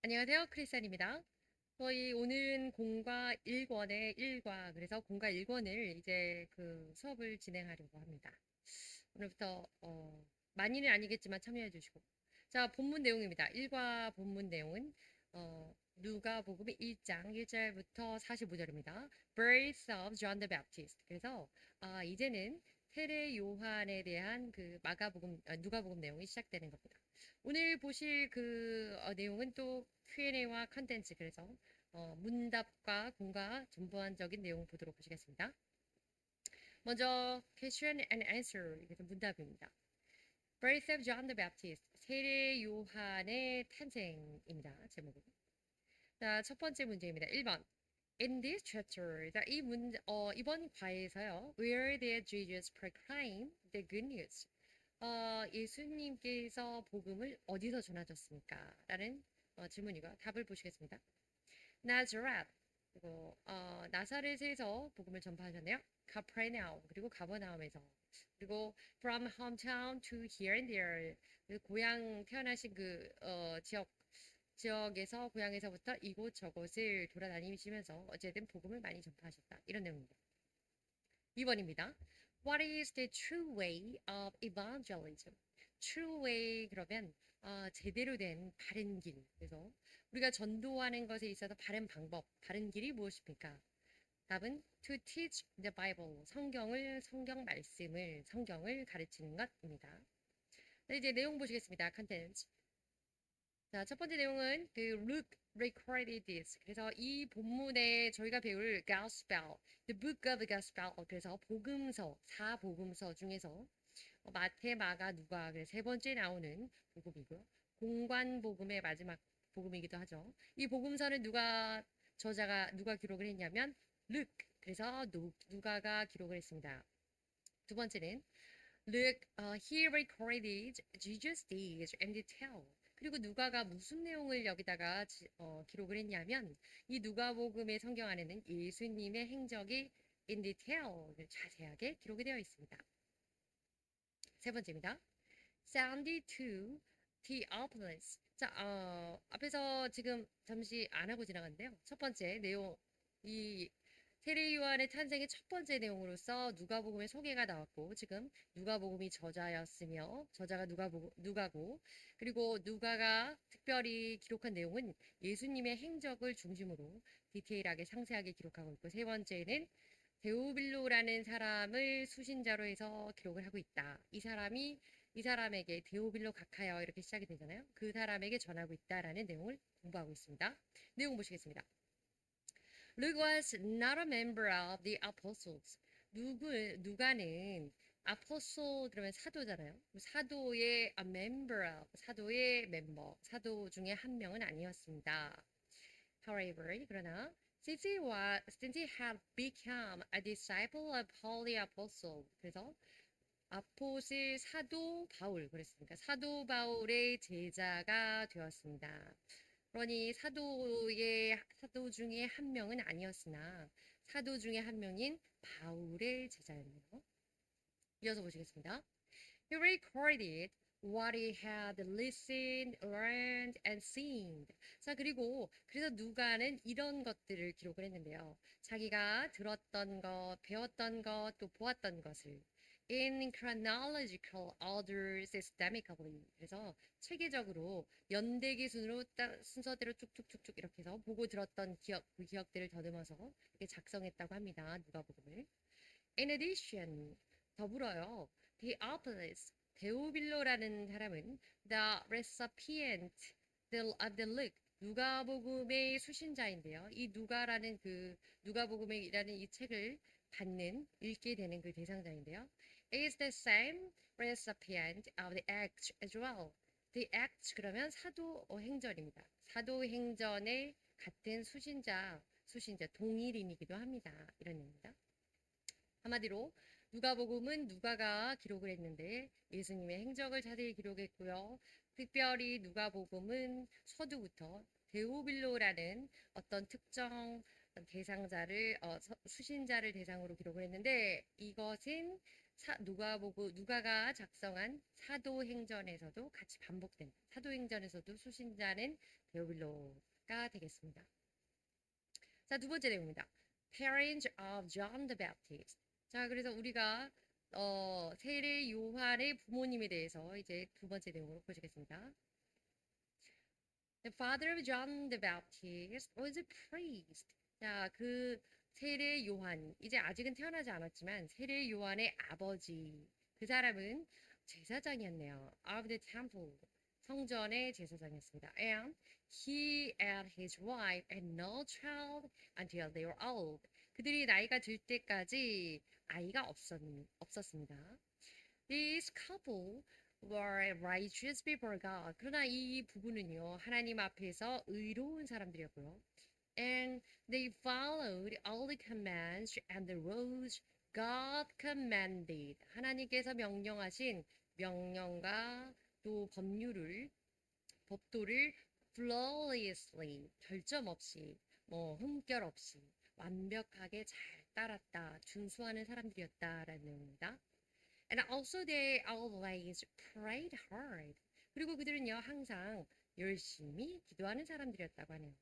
안녕하세요. 크리스찬입니다. 저희 오늘은 공과 1권의 1과, 그래서 공과 1권을 이제 그 수업을 진행하려고 합니다. 오늘부터, 많이는 아니겠지만 참여해 주시고. 자, 본문 내용입니다. 1과 본문 내용은, 누가복음 1장 1절부터 45절입니다. Birth of John the Baptist. 그래서, 이제는 세례 요한에 대한 그 누가복음 내용이 시작되는 겁니다. 오늘 보실 그 내용은 또 Q&A와 컨텐츠, 그래서 문답과 공과 전반적인 내용 보도록 하시겠습니다. 먼저 question and answer, 이것은 문답입니다. Birth of John the Baptist, 세례 요한의 탄생입니다. 제목은. 자, 첫 번째 문제입니다. 1번. In this chapter, 자, 이번 과에서요. Where did Jesus proclaim the good news? 예수님께서 복음을 어디서 전하셨습니까? 라는 질문이고요. 답을 보시겠습니다. Nazareth, 그리고 나사렛에서 복음을 전파하셨네요. Capernaum, 그리고 가버나움에서, 그리고 from hometown to here and there, 그 고향 태어나신 지역에서 고향에서부터 이곳 저곳을 돌아다니시면서 어쨌든 복음을 많이 전파하셨다. 이런 내용입니다. 2번입니다. What is the true way of evangelism? True way 그러면 제대로 된 바른 길. 그래서 우리가 전도하는 것에 있어서 바른 방법, 바른 길이 무엇입니까? 답은 to teach the Bible. 성경을 가르치는 것입니다. 자, 이제 내용 보시겠습니다. 컨텐츠. 자, 첫 번째 내용은 그 Luke recorded this. 그래서 이 본문에 저희가 배울 Gospel, the book of the Gospel. 그래서 사복음서 중에서 마태, 마가, 누가, 그래서 세 번째 나오는 복음이고요. 공관복음의 마지막 복음이기도 하죠. 이 복음서는 누가 기록을 했냐면 Luke. 그래서 누가가 기록을 했습니다. 두 번째는 Luke, he recorded Jesus' deeds and detail. 그리고 누가가 무슨 내용을 여기다가 기록을 했냐면 이 누가복음의 성경 안에는 예수님의 행적이 in detail, 자세하게 기록이 되어 있습니다. 세 번째입니다. Sounded to Theophilus. 자, 앞에서 지금 잠시 안 하고 지나갔는데요. 첫 번째 내용, 이 세례 요한의 탄생의 첫 번째 내용으로서 누가복음의 소개가 나왔고, 지금 누가복음이 저자였으며 저자가 누가고, 그리고 누가가 특별히 기록한 내용은 예수님의 행적을 중심으로 디테일하게 상세하게 기록하고 있고, 세 번째는 데오빌로라는 사람을 수신자로 해서 기록을 하고 있다. 이 사람에게 데오빌로 각하여 이렇게 시작이 되잖아요. 그 사람에게 전하고 있다라는 내용을 공부하고 있습니다. 내용 보시겠습니다. Luke was not a member of the apostles. 누가는 apostle 그러면 사도잖아요. 사도의 a member of, 사도의 멤버, 사도 중에 한 명은 아니었습니다. However, 그러나 since he had become a disciple of holy apostle, 그래서 아포슬 사도 바울 그랬으니까 사도 바울의 제자가 되었습니다. 그러니 사도 중에 한 명은 아니었으나 사도 중에 한 명인 바울의 제자였네요. 이어서 보시겠습니다. He recorded what he had listened, learned, and seen. 자, 그래서 누가는 이런 것들을 기록을 했는데요. 자기가 들었던 것, 배웠던 것, 또 보았던 것을 in chronological order systemically. 그래서 체계적으로 연대기 순서대로 쭉쭉쭉쭉 이렇게 해서 보고 들었던 그 기억들을 더듬어서 이렇게 작성했다고 합니다. 누가복음을. In addition, 더불어요. Theophilus, 데오빌로라는 사람은 the recipient of the Luke, 누가복음의 수신자인데요. 이 누가복음이라는 이 책을 읽게 되는 그 대상자인데요. Is the same recipient of the Acts as well. The Acts 그러면 사도행전입니다. 사도행전의 같은 수신자 동일인이기도 합니다. 이런 의미입니다. 한마디로 누가복음은 누가가 기록을 했는데 예수님의 행적을 자세히 기록했고요. 특별히 누가복음은 서두부터 데오빌로라는 어떤 특정 대상자를 수신자를 대상으로 기록을 했는데 이것은 누가가 작성한 사도행전에서도 같이 반복된다. 사도행전에서도 수신자는 데오빌로가 되겠습니다. 자, 두 번째 내용입니다. Parents of John the Baptist. 자, 그래서 우리가 세례 요한의 부모님에 대해서 이제 두 번째 내용으로 보시겠습니다. The father of John the Baptist was a priest. 자, 그 세례 요한, 이제 아직은 태어나지 않았지만 세례 요한의 아버지, 그 사람은 제사장이었네요. Of the temple, 성전의 제사장이었습니다. And he and his wife had no child until they were old. 그들이 나이가 들 때까지 아이가 없었습니다. This couple were righteous before God. 그러나 이 부부는요, 하나님 앞에서 의로운 사람들이었고요. And they followed all the commands and the rules God commanded. 하나님께서 명령하신 명령과 또 법도를 flawlessly, 결점 없이, 흠결 없이, 완벽하게 잘 따랐다, 준수하는 사람들이었다라는 내용입니다. And also they always prayed hard. 그리고 그들은요, 항상 열심히 기도하는 사람들이었다고 하네요.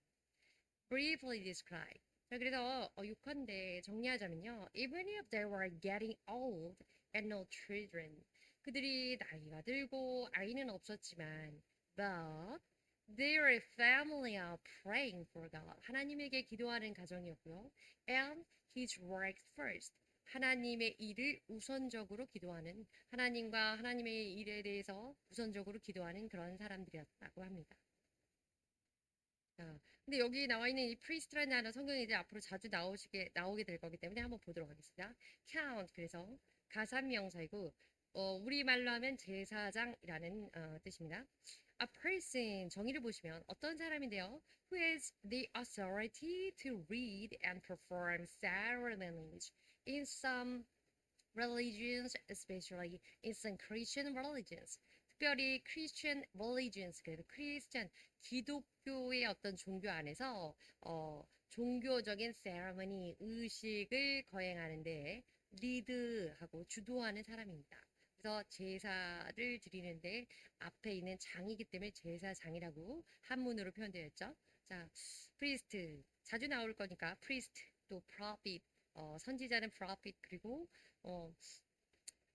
Briefly describe. 자, 그래서 요컨대 정리하자면요. Even if they were getting old and no children. 그들이 나이가 들고 아이는 없었지만 but their family are praying for God. 하나님에게 기도하는 가정이었고요. And his work first. 하나님의 일을 우선적으로 기도하는 하나님과 하나님의 일에 대해서 우선적으로 기도하는 그런 사람들이었다고 합니다. 자, 근데 여기 나와 있는 이 priest라는 단어 성경에 이제 앞으로 자주 나오게 될 거기 때문에 한번 보도록 하겠습니다. count 그래서 가산명사이고 우리말로 하면 제사장이라는 뜻입니다. A person 정의를 보시면 어떤 사람인데요? Who has the authority to read and perform ceremonies in some religions, especially in some Christian religions. 특별히 Christian religions, 그래서 크리스천 기독교의 어떤 종교 안에서 종교적인 ceremony, 의식을 거행하는데 리드하고 주도하는 사람입니다. 그래서 제사를 드리는데 앞에 있는 장이기 때문에 제사장이라고 한문으로 표현되었죠. 자, priest 자주 나올 거니까 priest 또 prophet 선지자는 prophet 그리고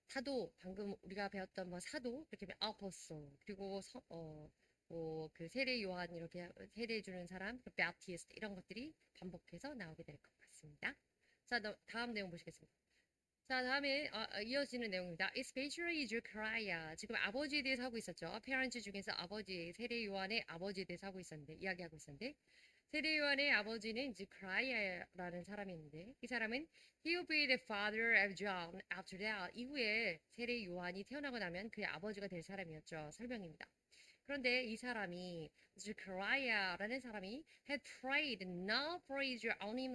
사도 방금 우리가 배웠던 사도 이렇게 apostle 그리고 그 세례 요한 이렇게 세례해 주는 사람 그 baptist 이런 것들이 반복해서 나오게 될 것 같습니다. 자, 다음 내용 보시겠습니다. 자, 다음에 이어지는 내용입니다. Especially Zechariah. 지금 아버지에 대해서 하고 있었죠. 페런츠 중에서 아버지, 세례 요한의 아버지에 대해서 이야기하고 있었는데 세례 요한의 아버지는 Zechariah라는 사람이었는데 이 사람은 He will be the father of John after that. 이후에 세례 요한이 태어나고 나면 그의 아버지가 될 사람이었죠. 설명입니다. 그런데 이 사람이 Zechariah라는 사람이 had prayed not for his own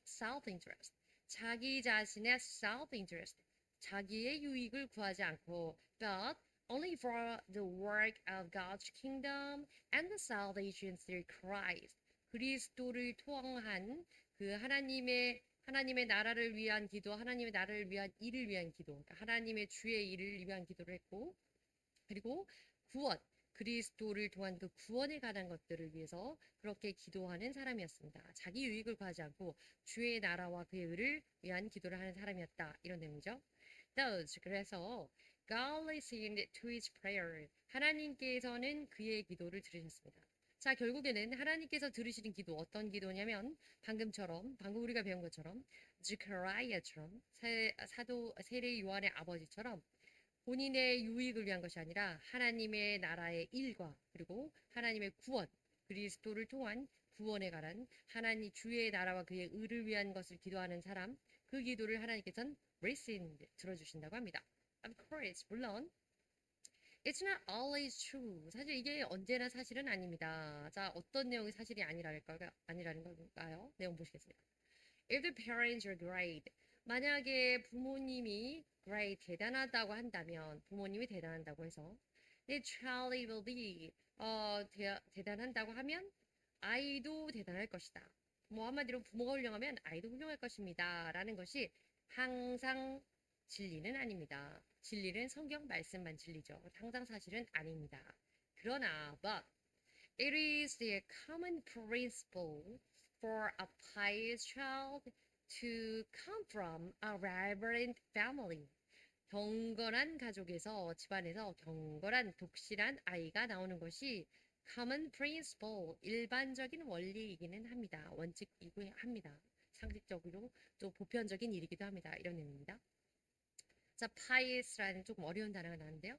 self-interest. 자기 자신의 self-interest, 자기의 유익을 구하지 않고 but only for the work of God's kingdom and the salvation through Christ. 그리스도를 통한 그 하나님의 나라를 위한 기도, 하나님의 나라를 위한 일을 위한 기도, 그러니까 하나님의 주의 일을 위한 기도를 했고, 그리고 구원, 그리스도를 통한 그 구원에 관한 것들을 위해서 그렇게 기도하는 사람이었습니다. 자기 유익을 구하지 않고 주의 나라와 그의 의를 위한 기도를 하는 사람이었다. 이런 내용이죠. Thus, 그래서 God listened to his prayer. 하나님께서는 그의 기도를 들으셨습니다. 자, 결국에는 하나님께서 들으시는 기도 어떤 기도냐면 방금 우리가 배운 것처럼 지크라이아처럼 세례 요한의 아버지처럼 본인의 유익을 위한 것이 아니라 하나님의 나라의 일과 그리고 하나님의 구원, 그리스도를 통한 구원에 관한 하나님 주의 나라와 그의 의를 위한 것을 기도하는 사람, 그 기도를 하나님께서는 listen 들어주신다고 합니다. Of course, 물론 it's not always true. 사실 이게 언제나 사실은 아닙니다. 자, 어떤 내용이 사실이 아니라는 걸까요? 내용 보시겠습니다. If the parents are great, 만약에 부모님이 great, 대단하다고 한다면, 부모님이 대단한다고 해서, the child will be, 대단한다고 하면, 아이도 대단할 것이다. 한마디로 부모가 훌륭하면 아이도 훌륭할 것입니다. 라는 것이 항상 진리는 아닙니다. 진리는 성경 말씀만 진리죠. 항상 사실은 아닙니다. 그러나 but it is the common principle for a pious child to come from a reverent family. 경건한 가족에서, 집안에서 경건한 독실한 아이가 나오는 것이 common principle, 일반적인 원리이기는 합니다. 원칙이고 합니다. 상식적으로 또 보편적인 일이기도 합니다. 이런 의미입니다. 자, pious라는 조금 어려운 단어가 나는데요.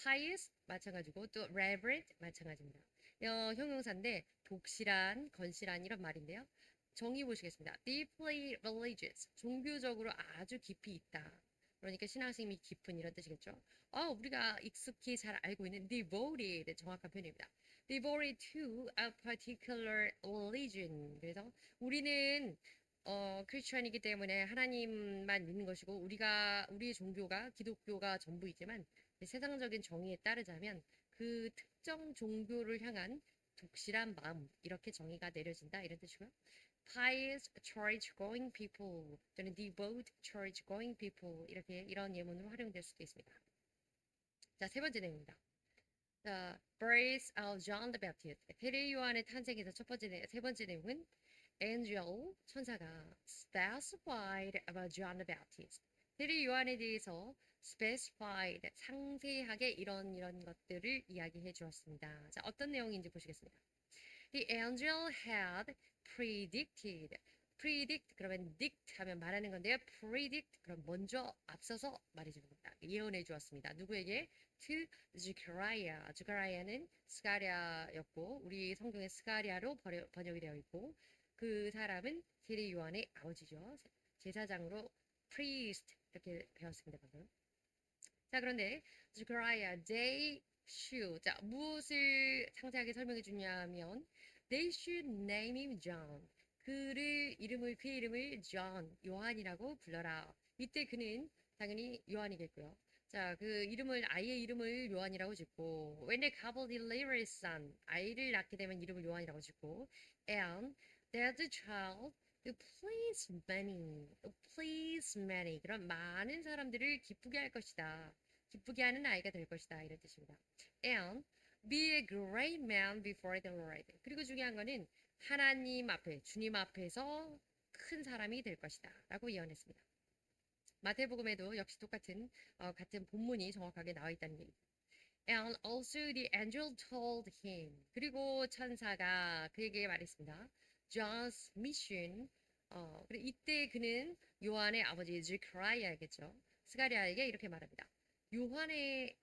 pious 마찬가지고 또 reverent 마찬가지입니다. 형용사인데 독실한, 건실한 이런 말인데요. 정의 보시겠습니다. deeply religious, 종교적으로 아주 깊이 있다. 그러니까 신앙심이 깊은 이런 뜻이겠죠. 우리가 익숙히 잘 알고 있는 devoted 정확한 표현입니다. devoted to a particular religion. 그래서 우리는 크리스천이기 때문에 하나님만 믿는 것이고 우리의 종교가 기독교가 전부이지만 세상적인 정의에 따르자면 그 특정 종교를 향한 독실한 마음 이렇게 정의가 내려진다 이런 뜻이고요. pious church going people 또는 devout church going people 이렇게 이런 예문으로 활용될 수도 있습니다. 자, 세 번째 내용입니다. 자, birth of John the Baptist. 세례 요한의 탄생에서 세 번째 내용은 angel 천사가 specified about John the Baptist. 세례 요한에 대해서 specified 상세하게 이런 것들을 이야기해 주었습니다. 자, 어떤 내용인지 보시겠습니다. The angel had predicted. predict 그러면 dict 하면 말하는 건데요. predict 그럼 먼저 앞서서 말해 주는 겁니다. 예언해 주었습니다. 누구에게? to Zechariah. Zechariah는 스가랴였고 우리 성경에 스가랴로 번역이 되어 있고 그 사람은 세례 요한의 아버지죠. 제사장으로 priest 이렇게 배웠습니다. 방금. 자, 그런데 Zechariah, they should. 자, 무엇을 상세하게 설명해 주냐면 they should name him John. 그의 이름을 John, 요한이라고 불러라. 이때 그는 당연히 요한이겠고요. 자, 아이의 이름을 요한이라고 짓고, when they couple deliver son, 아이를 낳게 되면 이름을 요한이라고 짓고, and that the child who please many. 그런 많은 사람들을 기쁘게 할 것이다. 기쁘게 하는 아이가 될 것이다. 이런 뜻입니다. And be a great man before the Lord. 그리고 중요한 거는 하나님 앞에, 주님 앞에서 큰 사람이 될 것이다. 라고 예언했습니다. 마태복음에도 역시 같은 본문이 정확하게 나와 있다는 얘기입니다. And also the angel told him. 그리고 천사가 그에게 말했습니다. John's mission. 그리고 이때 그는 요한의 아버지 Zechariah겠죠. 스가랴에게 이렇게 말합니다. 요한의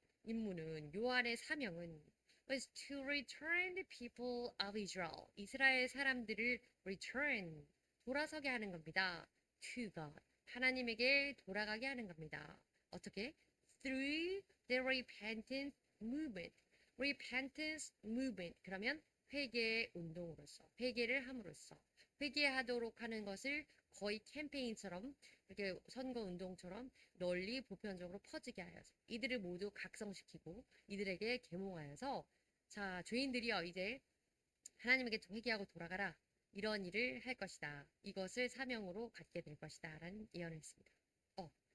사명은 was to return the people of Israel. 이스라엘 사람들을 return, 돌아서게 하는 겁니다. To God. 하나님에게 돌아가게 하는 겁니다. 어떻게? Through the repentance movement. repentance movement. 그러면 회개 운동으로서, 회개를 함으로써, 회개하도록 하는 것을 거의 캠페인처럼, 이렇게 선거 운동처럼 널리 보편적으로 퍼지게 하여서, 이들을 모두 각성시키고, 이들에게 계몽하여서, 자, 죄인들이여, 이제 하나님에게 회개하고 돌아가라. 이런 일을 할 것이다. 이것을 사명으로 갖게 될 것이다. 라는 예언을 했습니다.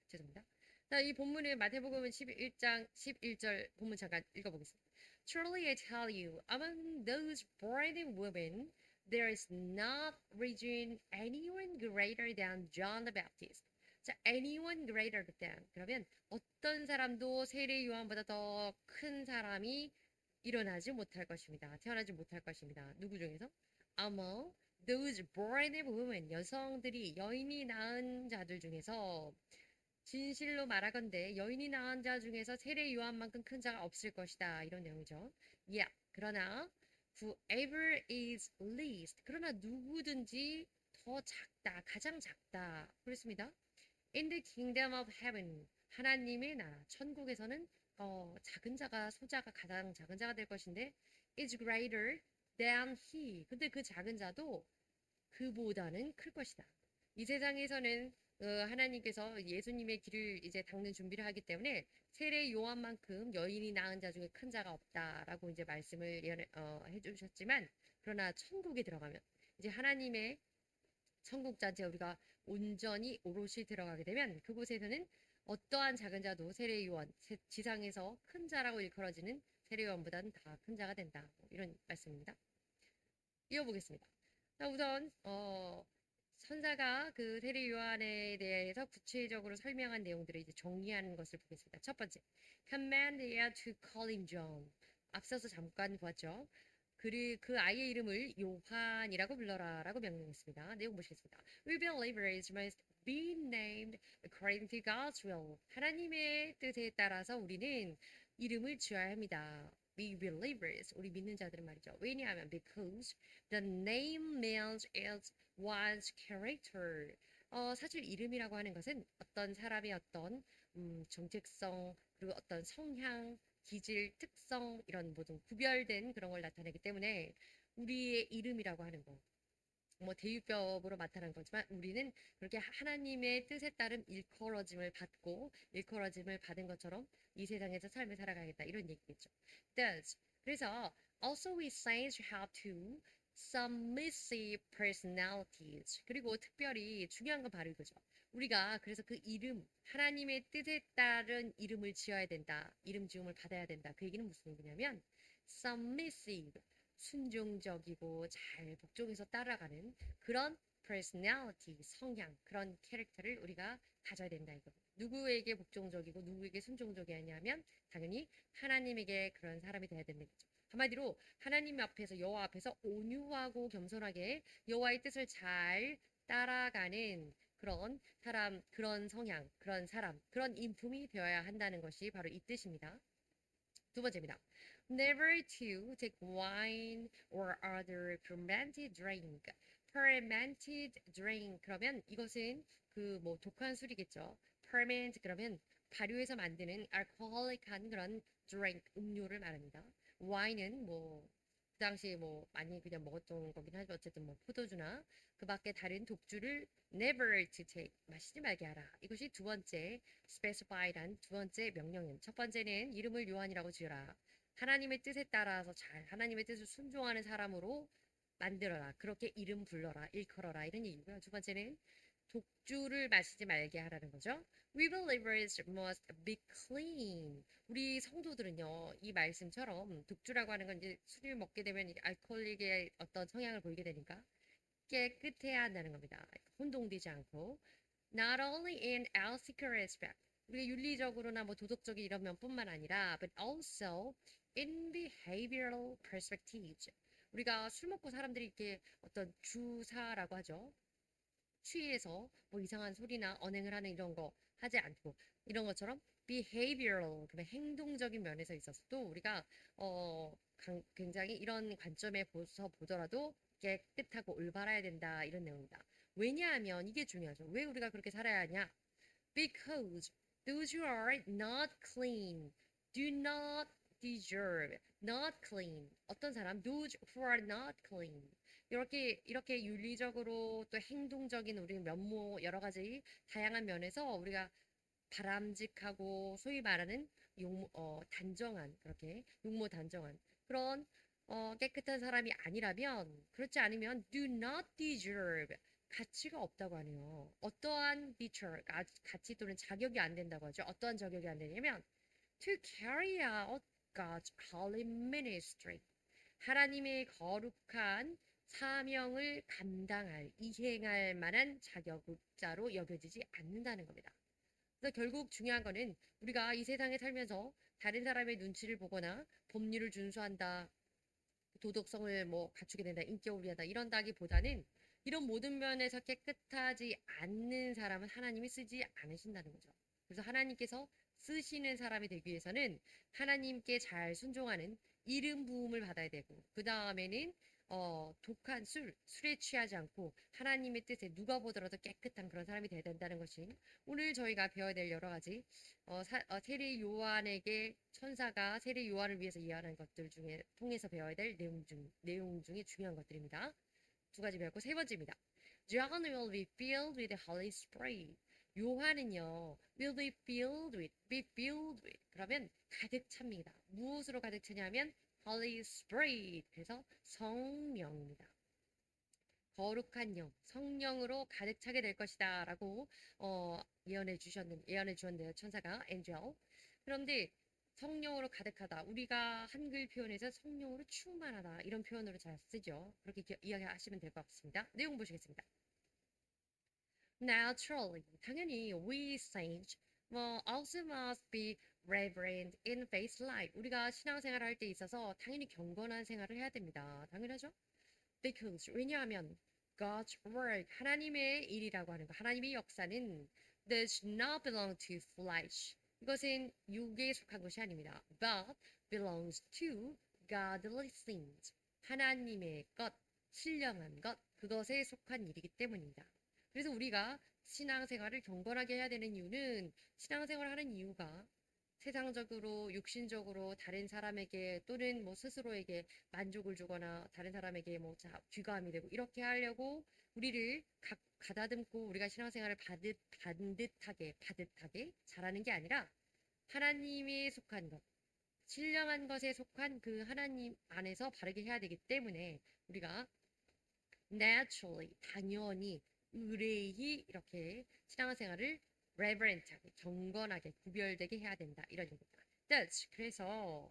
죄송합니다. 자, 이 본문은 마태복음 11장 11절 본문 잠깐 읽어보겠습니다. Truly I tell you, among those born in women, there is not risen anyone greater than John the Baptist. 자, anyone greater than. 그러면 어떤 사람도 세례 요한보다 더 큰 사람이 일어나지 못할 것입니다. 태어나지 못할 것입니다. 누구 중에서? Among those born in women, 여성들이 여인이 낳은 자들 중에서 진실로 말하건대 여인이 낳은 자 중에서 세례 요한만큼 큰 자가 없을 것이다. 이런 내용이죠. 그러나 whoever is least. 그러나 누구든지 더 작다. 가장 작다. 그렇습니다. In the kingdom of heaven. 하나님의 나라. 천국에서는 작은 자가 소자가 가장 작은 자가 될 것인데 is greater than he. 근데 그 작은 자도 그보다는 클 것이다. 이 세상에서는 하나님께서 예수님의 길을 이제 닦는 준비를 하기 때문에 세례 요한만큼 여인이 낳은 자 중에 큰 자가 없다라고 이제 말씀을 해주셨지만 그러나 천국에 들어가면 이제 하나님의 천국 잔치에 우리가 온전히 오롯이 들어가게 되면 그곳에서는 어떠한 작은 자도 세례요한, 지상에서 큰 자라고 일컬어지는 세례요한보다는 다 큰 자가 된다. 뭐 이런 말씀입니다. 이어보겠습니다. 자, 우선 선사가 그 세례 요한에 대해서 구체적으로 설명한 내용들을 이제 정리하는 것을 보겠습니다. 첫 번째, command Leah to call him John. 앞서서 잠깐 보았죠. 그 아이의 이름을 요한이라고 불러라라고 명령했습니다. 내용 보시겠습니다. We believers must be named according to God's will. 하나님의 뜻에 따라서 우리는 이름을 지어야 합니다. We believers, 우리 믿는 자들은 말이죠. 왜냐하면 because the name means it's one's character. 사실 이름이라고 하는 것은 어떤 사람의 어떤 정체성 그리고 어떤 성향, 기질, 특성 이런 모든 구별된 그런 걸 나타내기 때문에 우리의 이름이라고 하는 거. 뭐 대유법으로 나타난 거지만 우리는 그렇게 하나님의 뜻에 따른 일컬어짐을 받고 일컬어짐을 받은 것처럼 이 세상에서 삶을 살아가겠다 이런 얘기겠죠. Thus, 그래서 also we saints have to submissive personalities. 그리고 특별히 중요한 건 바로 이거죠. 우리가 그래서 그 이름, 하나님의 뜻에 따른 이름을 지어야 된다. 이름 지음을 받아야 된다. 그 얘기는 무슨 얘기냐면 submissive, 순종적이고 잘 복종해서 따라가는 그런 personality, 성향, 그런 캐릭터를 우리가 가져야 된다 이거. 누구에게 복종적이고 누구에게 순종적이냐면 당연히 하나님에게 그런 사람이 돼야 되는 거죠. 한마디로 하나님 앞에서 여호와 앞에서 온유하고 겸손하게 여호와의 뜻을 잘 따라가는 그런 사람, 그런 성향, 그런 사람, 그런 인품이 되어야 한다는 것이 바로 이 뜻입니다. 두 번째입니다. Never to take wine or other fermented drink. fermented drink 그러면 이것은 그 뭐 독한 술이겠죠. ferment 그러면 발효해서 만드는 alcoholic한 그런 drink 음료를 말합니다. wine은 뭐 그 당시에 뭐 많이 그냥 먹었던 거긴 하지만 어쨌든 뭐 포도주나 그 밖에 다른 독주를 never to take 마시지 말게 하라. 이것이 두 번째 specified한 두 번째 명령은 첫 번째는 이름을 요한이라고 지어라. 하나님의 뜻에 따라서 잘 하나님의 뜻을 순종하는 사람으로 만들어라. 그렇게 이름 불러라. 일컬어라. 이런 얘기고요. 두 번째는 독주를 마시지 말게 하라는 거죠. We believers must be clean. 우리 성도들은요, 이 말씀처럼 독주라고 하는 건 이제 술을 먹게 되면 알코올릭의 어떤 성향을 보이게 되니까 깨끗해야 한다는 겁니다. 혼동되지 않고. Not only in ethical aspect. 우리가 윤리적으로나 뭐 도덕적인 이런 면뿐만 아니라 but also in behavioral perspectives. 우리가 술 먹고 사람들이 이렇게 어떤 주사라고 하죠. 취해서 뭐 이상한 소리나 언행을 하는 이런 거 하지 않고 이런 것처럼 behavioral 그러면 행동적인 면에서 있어서도 우리가 굉장히 이런 관점에서 보더라도 깨끗하고 올바라야 된다 이런 내용입니다. 왜냐하면 이게 중요하죠. 왜 우리가 그렇게 살아야 하냐? Because those who are not clean do not deserve not clean. 어떤 사람 those who are not clean 이렇게 윤리적으로 또 행동적인 우리 면모 여러 가지 다양한 면에서 우리가 바람직하고 소위 말하는 단정한 그렇게 용모 단정한 그런 깨끗한 사람이 아니라면 그렇지 않으면 do not deserve 가치가 없다고 하네요. 어떠한 nature 가치 또는 자격이 안 된다고 하죠. 어떠한 자격이 안 되냐면 to carry out God's holy ministry 하나님의 거룩한 사명을 감당할, 이행할 만한 자격자로 여겨지지 않는다는 겁니다. 그래서 결국 중요한 거는 우리가 이 세상에 살면서 다른 사람의 눈치를 보거나 법률을 준수한다, 도덕성을 뭐 갖추게 된다, 인격을 위하다 이런다기보다는 이런 모든 면에서 깨끗하지 않는 사람은 하나님이 쓰지 않으신다는 거죠. 그래서 하나님께서 쓰시는 사람이 되기 위해서는 하나님께 잘 순종하는 이름 부음을 받아야 되고 그 다음에는 독한 술에 취하지 않고 하나님의 뜻에 누가 보더라도 깨끗한 그런 사람이 돼야 된다는 것이 오늘 저희가 배워야 될 여러 가지 세례 요한에게 천사가 세례 요한을 위해서 이해하는 것들 중에 통해서 배워야 될 내용 중에 중요한 것들입니다. 두 가지 배웠고 세 번째입니다. John will be filled with the Holy Spirit. 요한은요, will be filled with. 그러면 가득 찹니다. 무엇으로 가득 차냐면 Holy Spirit. 그래서 성령입니다. 거룩한 영, 성령으로 가득 차게 될 것이다. 라고, 예언해 주었는데요. 천사가, 엔젤. 그런데 성령으로 가득하다. 우리가 한글 표현에서 성령으로 충만하다. 이런 표현으로 잘 쓰죠. 그렇게 이야기하시면 될 것 같습니다. 내용 보시겠습니다. Naturally, 당연히 we saints also must be reverent in faith life. 우리가 신앙생활을 할 때 있어서 당연히 경건한 생활을 해야 됩니다. 당연하죠? Because 왜냐하면 God's work 하나님의 일이라고 하는 거 하나님의 역사는 does not belong to flesh 이것은 육에 속한 것이 아닙니다. But belongs to godly things 하나님의 것 신령한 것 그것에 속한 일이기 때문입니다. 그래서 우리가 신앙생활을 경건하게 해야 되는 이유는 신앙생활을 하는 이유가 세상적으로 육신적으로 다른 사람에게 또는 뭐 스스로에게 만족을 주거나 다른 사람에게 뭐 귀감이 되고 이렇게 하려고 우리를 가다듬고 우리가 신앙생활을 바듯하게 잘하는 게 아니라 하나님에 속한 것, 신령한 것에 속한 그 하나님 안에서 바르게 해야 되기 때문에 우리가 naturally, 당연히, 의뢰히 이렇게 신앙생활을 reverent하게, 경건하게, 구별되게 해야 된다. 이런 얘기입니다. Thus, 그래서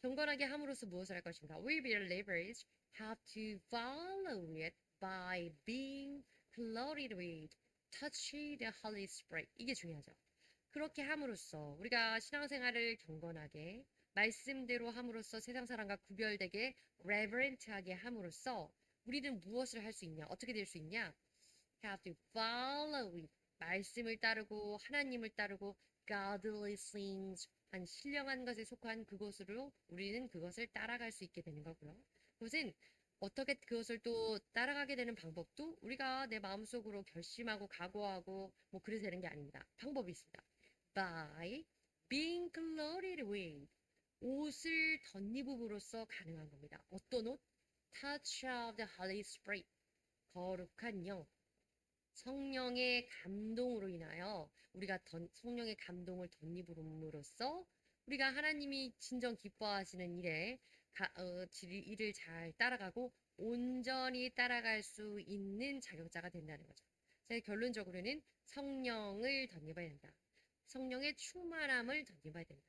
경건하게 함으로써 무엇을 할 것인가? We believers have to follow it by being clothed with, touching the Holy Spirit. 이게 중요하죠. 그렇게 함으로써 우리가 신앙생활을 경건하게 말씀대로 함으로써 세상 사람과 구별되게 reverent하게 함으로써 우리는 무엇을 할 수 있냐? 어떻게 될 수 있냐? Have to follow it. 말씀을 따르고 하나님을 따르고 godly things 한 신령한 것에 속한 그것으로 우리는 그것을 따라갈 수 있게 되는 거고요. 그것은 어떻게 그것을 또 따라가게 되는 방법도 우리가 내 마음속으로 결심하고 각오하고 뭐 그래서 되는 게 아닙니다. 방법이 있습니다. By being clothed with 옷을 덧입음으로써 가능한 겁니다. 어떤 옷? Touch of the Holy Spirit 거룩한 영 성령의 감동으로 인하여 우리가 성령의 감동을 덧입음으로써 우리가 하나님이 진정 기뻐하시는 일을 잘 따라가고 온전히 따라갈 수 있는 자격자가 된다는 거죠. 그래서 결론적으로는 성령을 덧입어야 된다. 성령의 충만함을 덧입어야 된다.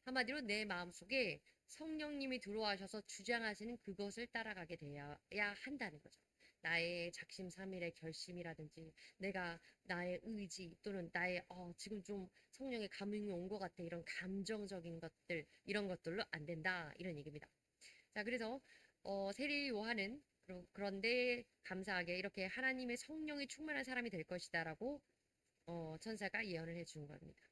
한마디로 내 마음속에 성령님이 들어와셔서 주장하시는 그것을 따라가게 되어야 한다는 거죠. 나의 작심삼일의 결심이라든지 나의 의지 또는 나의 지금 좀 성령의 감흥이 온 것 같아 이런 감정적인 것들 이런 것들로 안 된다 이런 얘기입니다. 자 그래서 세례 요한은 그런데 감사하게 이렇게 하나님의 성령이 충만한 사람이 될 것이다라고 천사가 예언을 해준 겁니다.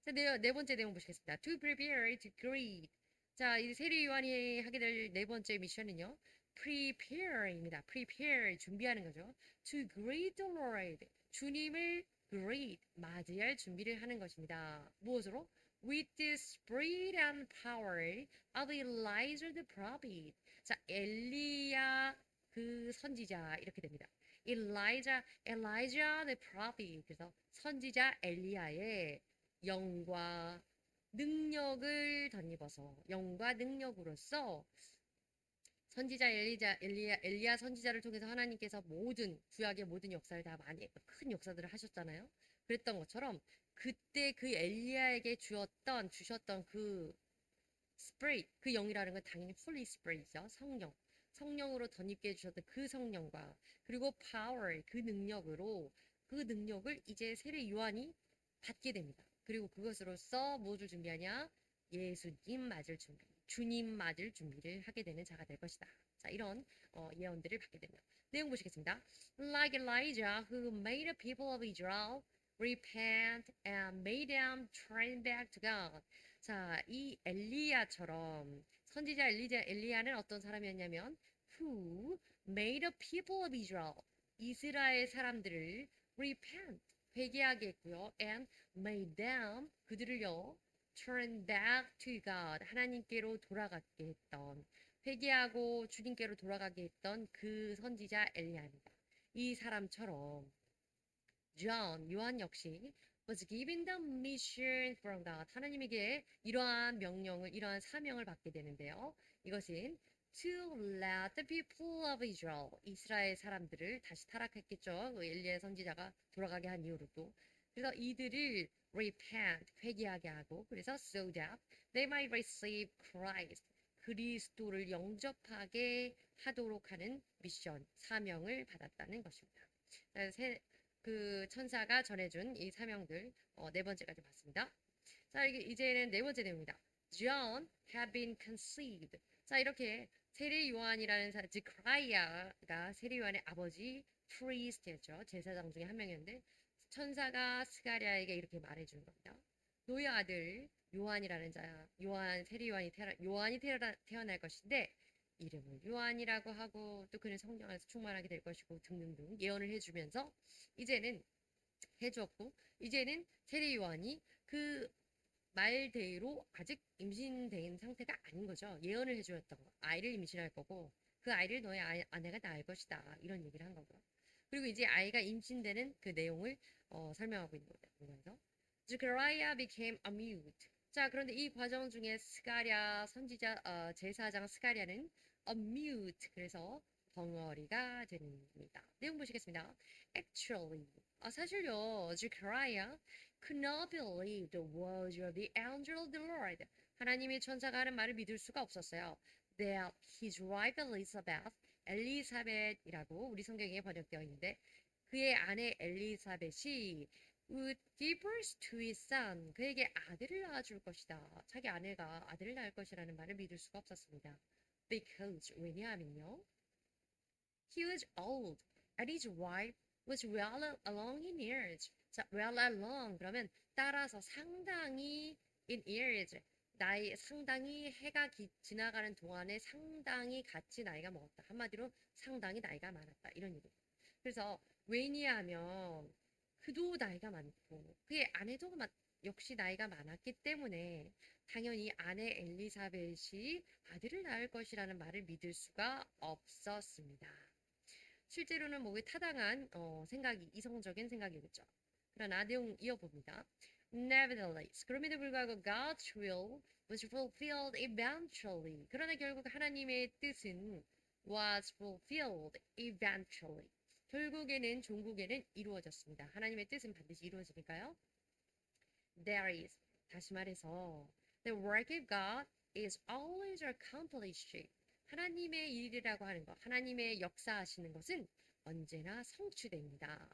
자, 네 번째 내용 보시겠습니다. To prepare to greet. 자, 이 세례 요한이 하게 될 네 번째 미션은요. prepare입니다. prepare 준비하는 거죠. To greet the Lord. 주님을 greet 맞이할 준비를 하는 것입니다. 무엇으로? With the spirit and power of Elijah the prophet. 자, 엘리야 그 선지자 이렇게 됩니다. Elijah the prophet. 그래서 선지자 엘리야의 영과 능력을 덧입어서 영과 능력으로서 선지자 엘리야 선지자를 통해서 하나님께서 모든 구약의 모든 역사를 다 많이 큰 역사들을 하셨잖아요. 그랬던 것처럼 그때 그 엘리야에게 주셨던 그 spirit 그 영이라는 건 당연히 Holy Spirit이죠. 성령으로 덧입게 해주셨던 그 성령과 그리고 power 그 능력을 이제 세례 요한이 받게 됩니다. 그리고 그것으로써 무엇을 준비하냐? 예수님 맞을 준비, 주님 맞을 준비를 하게 되는 자가 될 것이다. 자, 이런 예언들을 받게 됩니다. 내용 보시겠습니다. Like Elijah who made the people of Israel repent and made them turn back to God. 자, 이 엘리야처럼 선지자 엘리야는 어떤 사람이었냐면 who made the people of Israel 이스라엘 사람들을 repent 회개하게 했고요. and made them 그들을요 turn back to God 하나님께로 돌아가게 했던 회개하고 주님께로 돌아가게 했던 그 선지자 엘리야입니다. 이 사람처럼 요한 역시 was given the mission from God 하나님에게 이러한 명령을 이러한 사명을 받게 되는데요. 이것은 to let the people of Israel, 이스라엘 사람들을 다시 타락했겠죠. 그 엘리야 선지자가 돌아가게 한 이후로 또. 그래서 이들을 repent, 회개하게 하고, 그래서 so that they might receive Christ, 그리스도를 영접하게 하도록 하는 미션, 사명을 받았다는 것입니다. 그 천사가 전해준 이 사명들 네 번째까지 봤습니다. 자, 이제는 네 번째 내용입니다. John had been conceived. 자, 이렇게 세례 요한이라는 사람, 즉 크라이아가 세례 요한의 아버지 프리스트였죠. 제사장 중에 한 명이었는데 천사가 스가랴에게 이렇게 말해주는 겁니다. 너의 아들 요한이라는 자, 요한이 태어날 것인데 이름을 요한이라고 하고 또 그는 성령 안에서 충만하게 될 것이고 등등등 예언을 해주면서 이제는 해주었고 이제는 세례 요한이 그 말대로 아직 임신된 상태가 아닌 거죠. 예언을 해주었던 거. 아이를 임신할 거고 그 아이를 너의 아내가 낳을 것이다. 이런 얘기를 한 거고요. 그리고 이제 아이가 임신되는 그 내용을 설명하고 있는 거예요. Zechariah became a mute. 자, 그런데 이 과정 중에 스가랴 선지자 제사장 스가랴는 a mute 그래서 벙어리가 됩니다. 내용 보시겠습니다. Actually, 사실요, Zechariah could not believe the words of the angel of the Lord. 하나님의 천사가 하는 말을 믿을 수가 없었어요. That his wife Elizabeth, 엘리사벳이라고 우리 성경에 번역되어 있는데 그의 아내 엘리사벳이 would give birth to his son. 그에게 아들을 낳아줄 것이다. 자기 아내가 아들을 낳을 것이라는 말을 믿을 수가 없었습니다. Because 왜냐하면요. He was old and his wife was well along in years. 자, well along 그러면 따라서 상당히 in years 나이 상당히 해가 지나가는 동안에 상당히 같이 나이가 먹었다. 한마디로 상당히 나이가 많았다. 이런 얘기. 그래서 왜냐하면 그도 나이가 많고 그의 아내도 역시 나이가 많았기 때문에 당연히 아내 엘리사벳이 아들을 낳을 것이라는 말을 믿을 수가 없었습니다. 실제로는 뭐에 타당한 생각이 이성적인 생각이겠죠. 그러나 내용 이어봅니다. Nevertheless, 그럼에도 불구하고 God's will was fulfilled eventually. 그러나 결국 하나님의 뜻은 was fulfilled eventually. 결국에는 종국에는 이루어졌습니다. 하나님의 뜻은 반드시 이루어지니까요. There is, 다시 말해서 the work of God is always accomplished. 하나님의 일이라고 하는 것, 하나님의 역사하시는 것은 언제나 성취됩니다.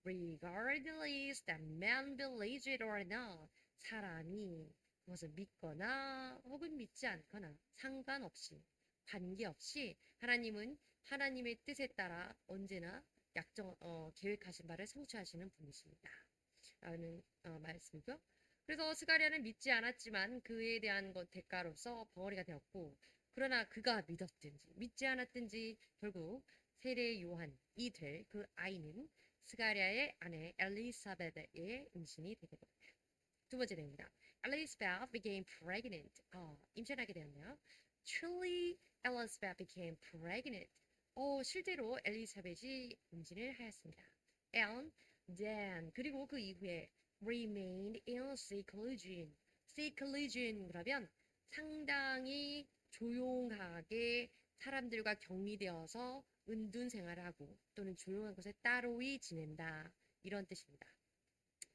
Regardless that man believes it or not. 사람이 그것을 믿거나 혹은 믿지 않거나 상관없이 관계없이 하나님은 하나님의 뜻에 따라 언제나 계획하신 바를 성취하시는 분이십니다. 라는 말씀이고요. 그래서 스가랴는 믿지 않았지만 그에 대한 대가로서 벙어리가 되었고 그러나 그가 믿었든지 믿지 않았든지 결국 세례 요한이 될 그 아이는 스가랴의 아내 엘리사벳의 임신이 되게 됩니다. 두 번째 내용입니다. Elizabeth became pregnant. 임신하게 되었네요. Truly, Elizabeth became pregnant. 실제로 엘리사벳이 임신을 하였습니다. And then 그리고 그 이후에 remained in seclusion. seclusion 그러면 상당히 조용하게 사람들과 격리되어서 은둔 생활을 하고 또는 조용한 곳에 따로이 지낸다. 이런 뜻입니다.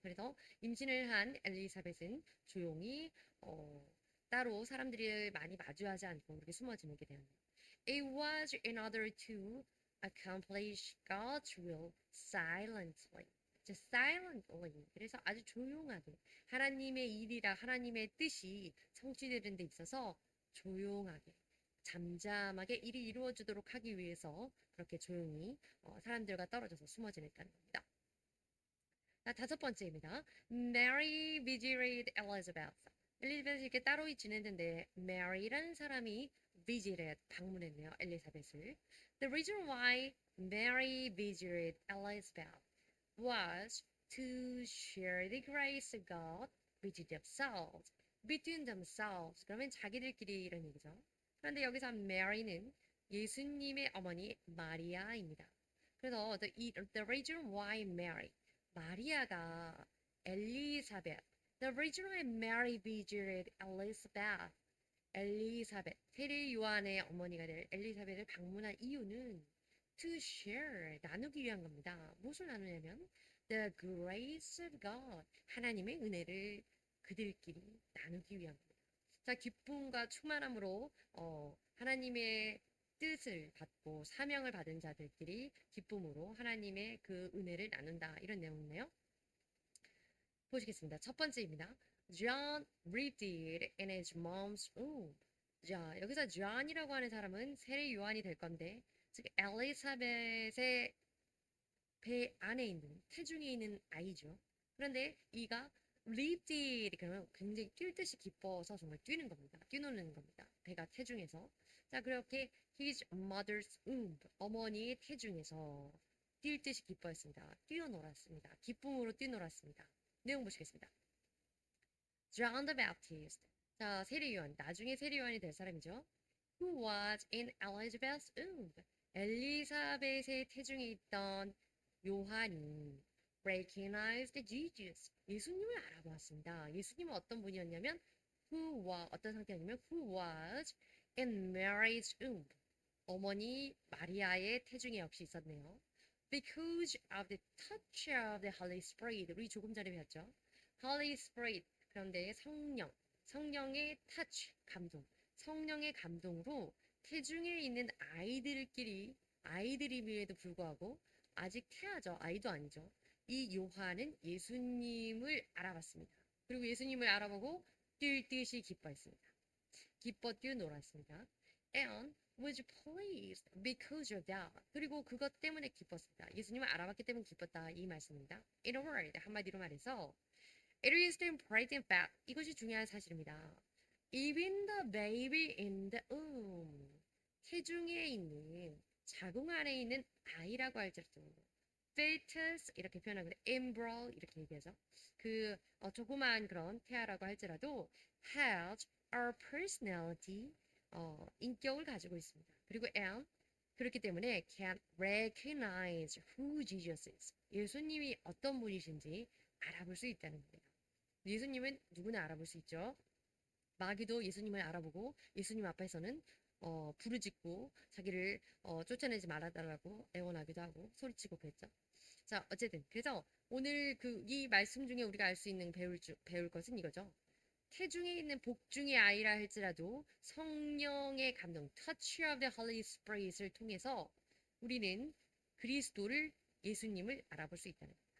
그래서 임신을 한 엘리사벳은 조용히 따로 사람들이 많이 마주하지 않고 그렇게 숨어 지내게 되었네요. It was in order to accomplish God's will silently. silently. 그래서 아주 조용하게 하나님의 일이라 하나님의 뜻이 성취되는 데 있어서 조용하게 잠잠하게 일이 이루어지도록 하기 위해서 그렇게 조용히 사람들과 떨어져서 숨어 지냈다는 겁니다. 다섯 번째입니다. Mary visited Elizabeth. 엘리자벳이 이렇게 따로 지냈는데 Mary라는 사람이 visited 방문했네요. 엘리사벳을. The reason why Mary visited Elizabeth was to share the grace of God between themselves. between themselves. 그러면 자기들끼리 이런 얘기죠. 그런데 여기서 Mary는 예수님의 어머니 마리아입니다. 그래서 the reason why Mary 마리아가 엘리사벳 The reason why Mary visited Elizabeth 엘리사벳, 세례 요한의 어머니가 될 엘리사벳을 방문한 이유는 to share, 나누기 위한 겁니다. 무엇을 나누냐면 the grace of God, 하나님의 은혜를 그들끼리 나누기 위한 겁니다. 자, 기쁨과 충만함으로 하나님의 뜻을 받고 사명을 받은 자들끼리 기쁨으로 하나님의 그 은혜를 나눈다. 이런 내용이네요. 보시겠습니다. 첫 번째입니다. John breathed in his mom's womb. 자, 여기서 John이라고 하는 사람은 세례 요한이 될 건데, 즉 엘리사벳의 배 안에 있는 태중에 있는 아이죠. 그런데 이가 lived 그러면 굉장히 뛸 듯이 기뻐서 정말 뛰는 겁니다. 뛰노는 겁니다. 배가 태중에서. 자, 그렇게 his mother's womb, 어머니의 태중에서 뛸 듯이 기뻐했습니다. 뛰어놀았습니다. 기쁨으로 뛰놀았습니다. 내용 보시겠습니다. John the Baptist. 자, 세례요한. 나중에 세례요한이 될 사람이죠. Who was in Elizabeth's womb. 엘리사벳의 태중에 있던 요한이 recognized Jesus. 예수님을 알아보았습니다. 예수님은 어떤 분이었냐면 어떤 상태였냐면 who was in Mary's womb. 어머니 마리아의 태중에 역시 있었네요. Because of the touch of the Holy Spirit. 우리 조금 전에 배웠죠. Holy Spirit. 그런데 성령의 touch, 감동. 성령의 감동으로 태중에 있는 아이들임에도 불구하고 아직 태아죠. 아이도 아니죠. 이 요한은 예수님을 알아봤습니다. 그리고 예수님을 알아보고 뛸 듯이 기뻐했습니다. 기뻐 뛰어놀았습니다. And was pleased because of that. 그리고 그것 때문에 기뻤습니다. 예수님을 알아봤기 때문에 기뻤다. 이 말씀입니다. In a word, 한마디로 말해서 It is the important fact. 이것이 중요한 사실입니다. Even the baby in the womb. 태중에 있는 자궁 안에 있는 아이라고 할지라도 fetus 이렇게 표현하거든요. embryo 이렇게 얘기하죠. 조그마한 그런 태아라고 할지라도 has a personality 인격을 가지고 있습니다. 그리고 and 그렇기 때문에 can recognize who Jesus is. 예수님이 어떤 분이신지 알아볼 수 있다는 거예요. 예수님은 누구나 알아볼 수 있죠. 마귀도 예수님을 알아보고 예수님 앞에서는 부르짖고 자기를 쫓아내지 말아달라고 애원하기도 하고 소리치고 그랬죠. 자, 어쨌든 그래서 오늘 이 말씀 중에 우리가 알 수 있는 배울 것은 이거죠. 태중에 있는 복중의 아이라 할지라도 성령의 감동, touch of the Holy Spirit을 통해서 우리는 그리스도를 예수님을 알아볼 수 있다는 겁니다.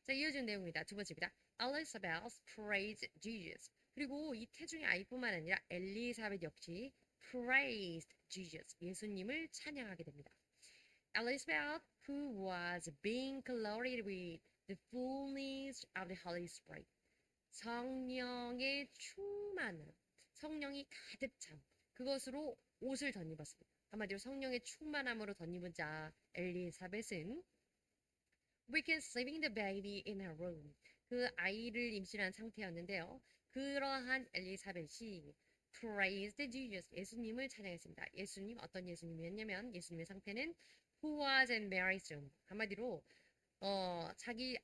자, 이어지는 내용입니다. 두 번째입니다. Elizabeth praised Jesus. 그리고 이 태중의 아이뿐만 아니라 엘리사벳 역시 praised Jesus, 예수님을 찬양하게 됩니다. Elizabeth, who was being clothed with the fullness of the Holy Spirit. 성령의 충만함, 성령이 가득 찬 그것으로 옷을 덧입었습니다. 한마디로 성령의 충만함으로 덧입은 자 엘리사벳은 saving the baby in her room. 그 아이를 임신한 상태였는데요. 그러한 엘리사벳이 praised Jesus, 예수님을 찬양했습니다. 예수님, 어떤 예수님이었냐면 예수님의 상태는 who was in Mary's womb. 한마디로 자기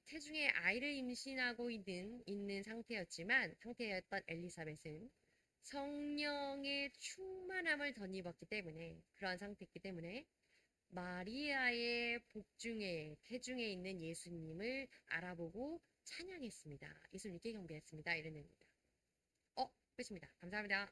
태중에 아이를 임신하고 있는 상태였던 엘리사벳은 성령의 충만함을 덧입었기 때문에, 그러한 상태였기 때문에, 마리아의 태중에 있는 예수님을 알아보고 찬양했습니다. 예수님께 경배했습니다. 이런 의미입니다. 끝입니다. 감사합니다.